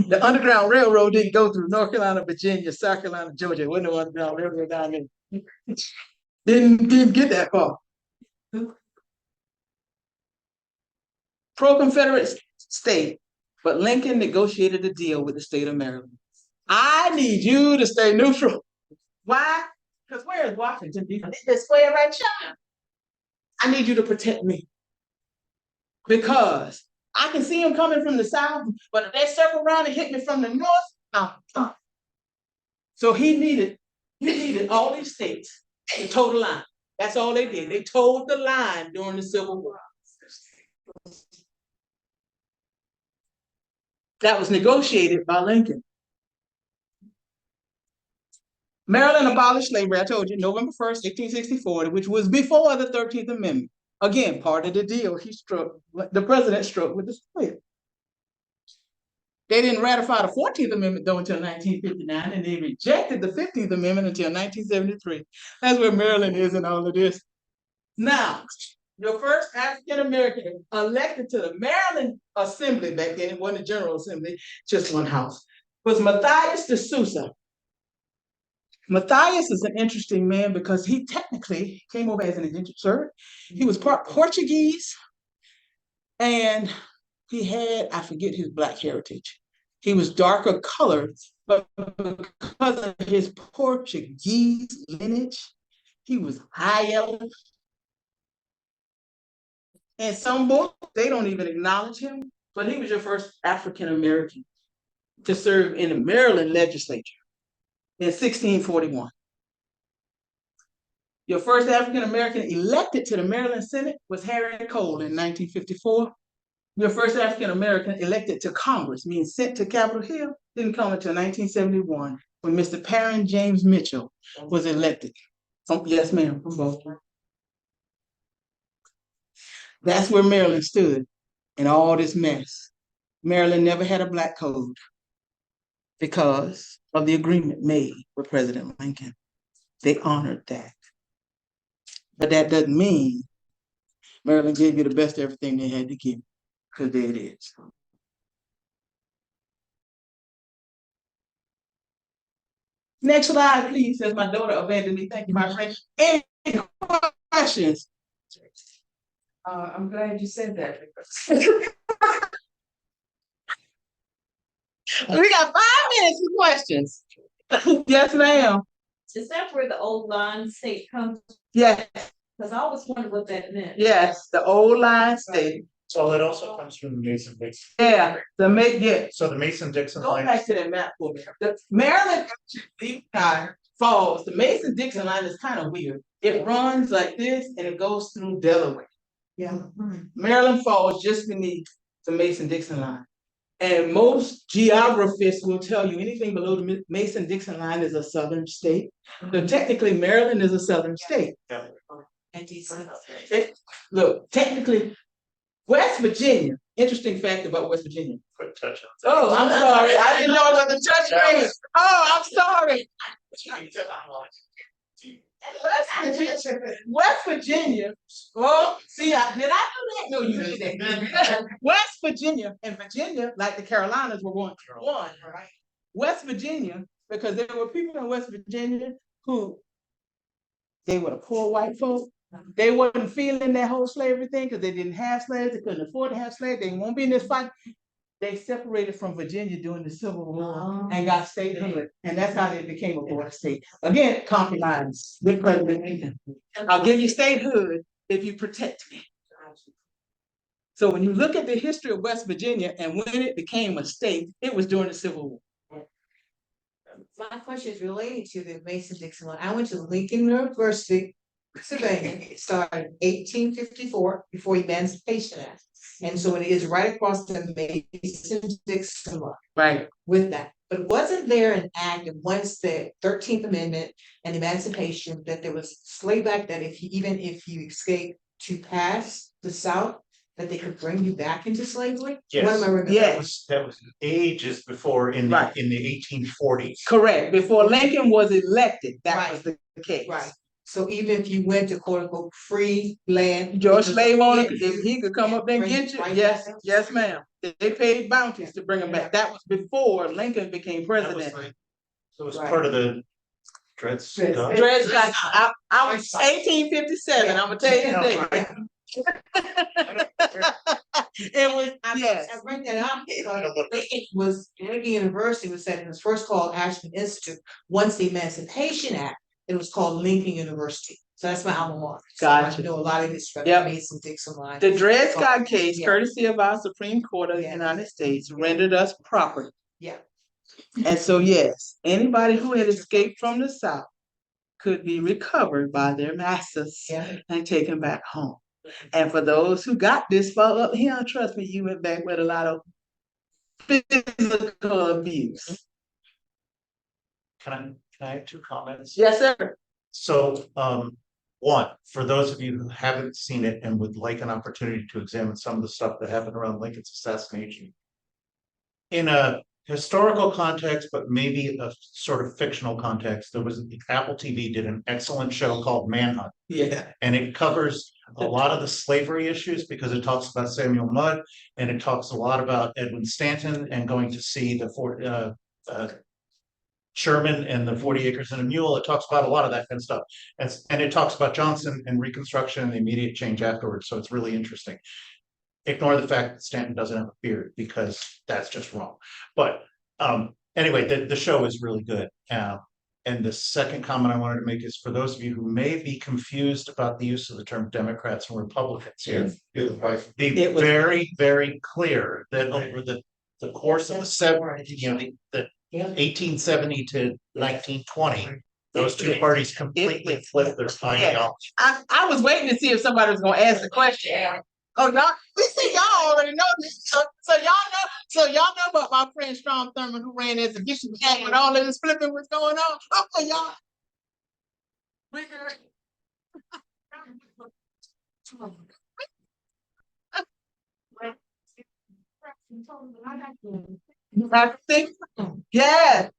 the Underground Railroad didn't go through North Carolina, Virginia, South Carolina, Georgia. There wasn't no Underground Railroad down there. Didn't get that far. Pro-Confederate state, but Lincoln negotiated a deal with the state of Maryland. I need you to stay neutral. Why? Because where is Washington? It's square right here. I need you to protect me. Because I can see them coming from the south, but if they circle around and hit me from the north, I'm done. So he needed all these states to toe the line. That's all they did. They toed the line during the Civil War. That was negotiated by Lincoln. Maryland abolished slavery, I told you, November 1st, 1864, which was before the 13th Amendment. Again, part of the deal the president struck with the slave. They didn't ratify the 14th Amendment, though, until 1959, and they rejected the 15th Amendment until 1973. That's where Maryland is in all of this. Now, your first African-American elected to the Maryland Assembly back then, it wasn't a General Assembly, just one house, was Matthias de Souza. Matthias is an interesting man because he technically came over as an indentured servant. He was part Portuguese, and he had, I forget his Black heritage. He was darker colored, but because of his Portuguese lineage, he was high yellow. And some books, they don't even acknowledge him, but he was your first African-American to serve in the Maryland legislature in 1641. Your first African American elected to the Maryland Senate was Harry Cole in 1954. Your first African American elected to Congress, meaning sent to Capitol Hill, didn't come until 1971 when Mr. Perrin James Mitchell was elected. Oh, yes, ma'am, from Baltimore. That's where Maryland stood in all this mess. Maryland never had a black code because of the agreement made with President Lincoln. They honored that. But that doesn't mean Maryland gave you the best of everything they had to give, because there it is. Next slide, please, says my daughter abandoned me. Thank you, my friend. Any questions? I'm glad you said that. We got 5 minutes for questions. Yes, ma'am. Is that where the old line state comes? Yes, Because I always wondered what that meant. yes, the old line state. So it also comes from the Mason-Dixon. Yeah, yeah. So the Mason-Dixon Go line. back to that map for me. The Maryland falls. The Mason-Dixon line is kind of weird. It runs like this and it goes through Delaware. Yeah. Maryland falls just beneath the Mason-Dixon line. And most geographists will tell you anything below the Mason-Dixon line is a southern state. So technically, Maryland is a southern state. Yeah. And DC. Look, technically, West Virginia, interesting fact about West Virginia. Quick touch on. Oh, I'm sorry. I didn't know about the touch screen. Oh, I'm sorry. West Virginia. Well, see, did I do that? No, you didn't. West Virginia and Virginia, like the Carolinas, were one. Right? West Virginia, because there were people in West Virginia who they were the poor white folk. They wasn't feeling that whole slavery thing because they didn't have slaves. They couldn't afford to have slaves. They won't be in this fight. They separated from Virginia during the Civil War and got statehood. And that's how they became a border state. Again, compromise with President Lincoln. I'll give you statehood if you protect me. So when you look at the history of West Virginia and when it became a state, it was during the Civil War. My question is related to the Mason-Dixon line. I went to Lincoln University, Pennsylvania. It started in 1854 before Emancipation Act. And so it is right across the Mason-Dixon line. Right. With that. But wasn't there an act of once the 13th Amendment and Emancipation that there was slave act that even if you escaped to pass the South, that they could bring you back into slavery? Yes. What am I remembering? Yes. That was ages before in the Right. in the 1840s. Correct. Before Lincoln was elected, that Right. was the case. Right. So even if you went to quote unquote free land. Your slave owner, Yeah. if he could come up there and get you, Right. yes, ma'am. They paid bounties to bring him back. That was before Lincoln became That was president. like, so it was Right. part of the Dred Scott. Dred Scott, I was 1857, I'm gonna tell you Yeah, today. It was, yes. I bring that up because it was Lincoln University was set. It was first called Ashland Institute. Once the Emancipation Act, it was called Lincoln University. So that's my alma mater. So Gotcha. I know a lot of this from Yep. Mason-Dixon line. The Dred Scott case, Yeah. courtesy of our Supreme Court of the Yeah. United States, rendered us property. Yeah. And so, yes, anybody who had escaped from the South could be recovered by their masters Yeah. and taken back home. And for those who got this far up here, trust me, you went back with a lot of physical abuse. Can I have 2 comments? Yes, sir. So, one, for those of you who haven't seen it and would like an opportunity to examine some of the stuff that happened around Lincoln's assassination, in a historical context, but maybe a sort of fictional context, there was Apple TV did an excellent show called Manhunt, Yeah. and it covers a lot of the slavery issues because it talks about Samuel Mudd and it talks a lot about Edwin Stanton and going to see the Sherman and the 40 acres and a mule. It talks about a lot of that kind of stuff. And it talks about Johnson and Reconstruction and the immediate change afterwards. So it's really interesting. Ignore the fact that Stanton doesn't have a beard because that's just wrong. But anyway, the show is really good. And the second comment I wanted to make is for those of you who may be confused about the use of the term Democrats and Republicans here, be very, very clear that over the course of the 1870 to 1920, Those two parties completely flipped their ideology. I was waiting to see if somebody was gonna ask the question. Oh, y'all, we see y'all already know this. So y'all know about my friend Strom Thurmond who ran as a bishop when all of this flipping was going on. Okay, y'all. We good. I think, yes,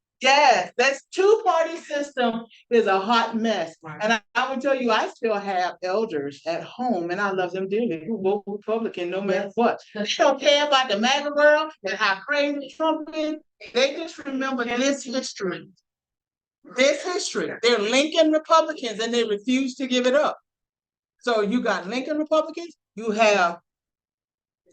that's two-party system is a hot mess. And I would tell you, I still have elders at home and I love them dearly who vote Republican no matter what. They don't care about the MAGA world and how crazy Trump is. They just remember this history. This history. They're Lincoln Republicans and they refuse to give it up. So you got Lincoln Republicans, you have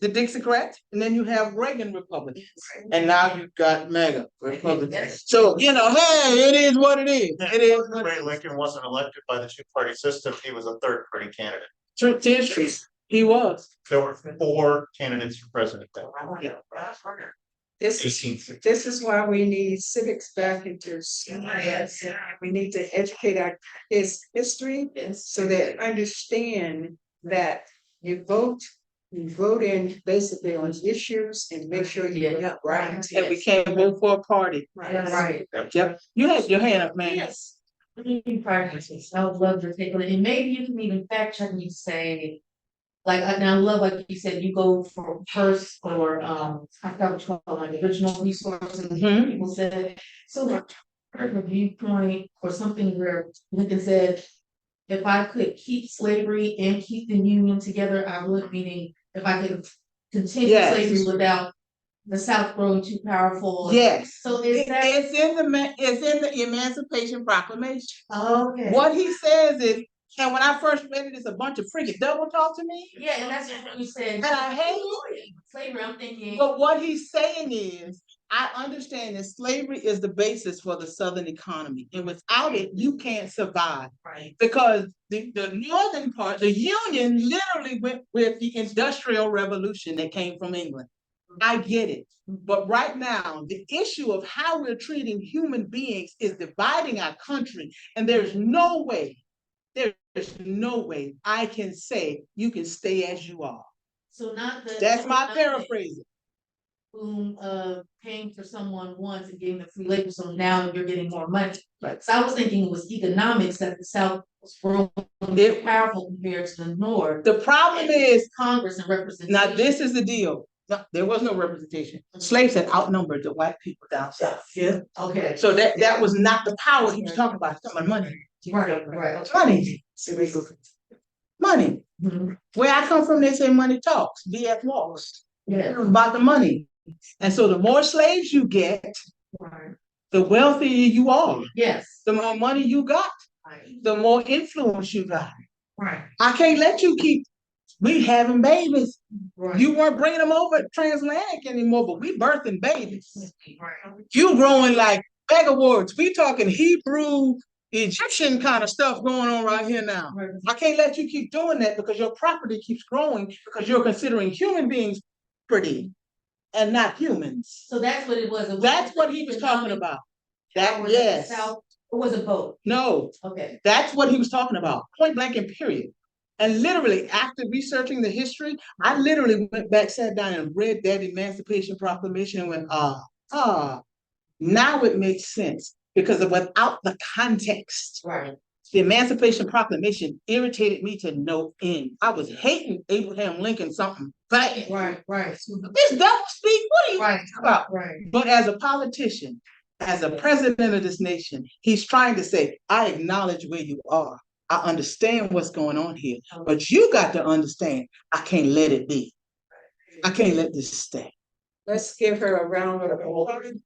the Dixiecrats, and then you have Reagan Republicans, and now you've got MAGA Republicans. So hey, it is what it is. It is. Ray Lincoln wasn't elected by the two-party system; he was a third-party candidate. True, he was. There were 4 candidates for president. This is why we need civics back into science. We need to educate our kids history so they understand that you vote in basically on issues and make sure you get up right. And we can't vote for a party. Right. Yep. You had your hand up, man. Yes. Practices. I would love to take on it, and maybe you can even fact check and say, like, and I love, like you said, you go for first for I forgot what you call like original resources. Mhm. People said so. Like, a viewpoint or something where Lincoln said, if I could keep slavery and keep the Union together, I would. Meaning, if I could continue slavery without the South growing too powerful. Yes. So is that it's in the Emancipation Proclamation. Oh, okay. What he says is, and when I first read it, it's a bunch of freaking double talk to me. Yeah, and that's what you said. And I hate it. Slavery, I'm thinking. But what he's saying is, I understand that slavery is the basis for the Southern economy. And without it, you can't survive. Right. Because the northern part, the Union literally went with the Industrial Revolution that came from England. I get it. But right now, the issue of how we're treating human beings is dividing our country. And there's no way I can say you can stay as you are. So not the. That's my paraphrasing. Boom, paying for someone once and getting the free labor, so now you're getting more money. Right. So I was thinking it was economics that the South was growing powerful compared to the North. The problem is Congress and representation. Now this is the deal. No, there was no representation. Slaves had outnumbered the white people down south. Yeah. Okay. So that was not the power he was talking about. He's talking about money. Right. Money. Money. Mm-hmm. Where I come from, they say money talks. BF walks. Yeah. It was about the money. And so the more slaves you get, Right. the wealthier you are. Yes. The more money you got, the more influence you got. Right. I can't let you keep having babies. Right. You weren't bringing them over transatlantic anymore, but we birthing babies. Right. You growing like mega words. We talking Hebrew, Egyptian kind of stuff going on right here now. Right. I can't let you keep doing that because your property keeps growing because you're considering human beings pretty and not humans. So that's what it was. That's what he was talking about. That was yes. South, it was a vote. No. Okay. That's what he was talking about. Point blank and period. And literally, after researching the history, I literally went back, sat down, and read that Emancipation Proclamation and went, now it makes sense. Because without the context, Right. The Emancipation Proclamation irritated me to no end. I was hating Abraham Lincoln something bad. Right. This double speak, what are you talking about? Right. But as a politician, as a president of this nation, he's trying to say, I acknowledge where you are. I understand what's going on here. But you got to understand, I can't let it be. I can't let this stay. Let's give her a round of applause.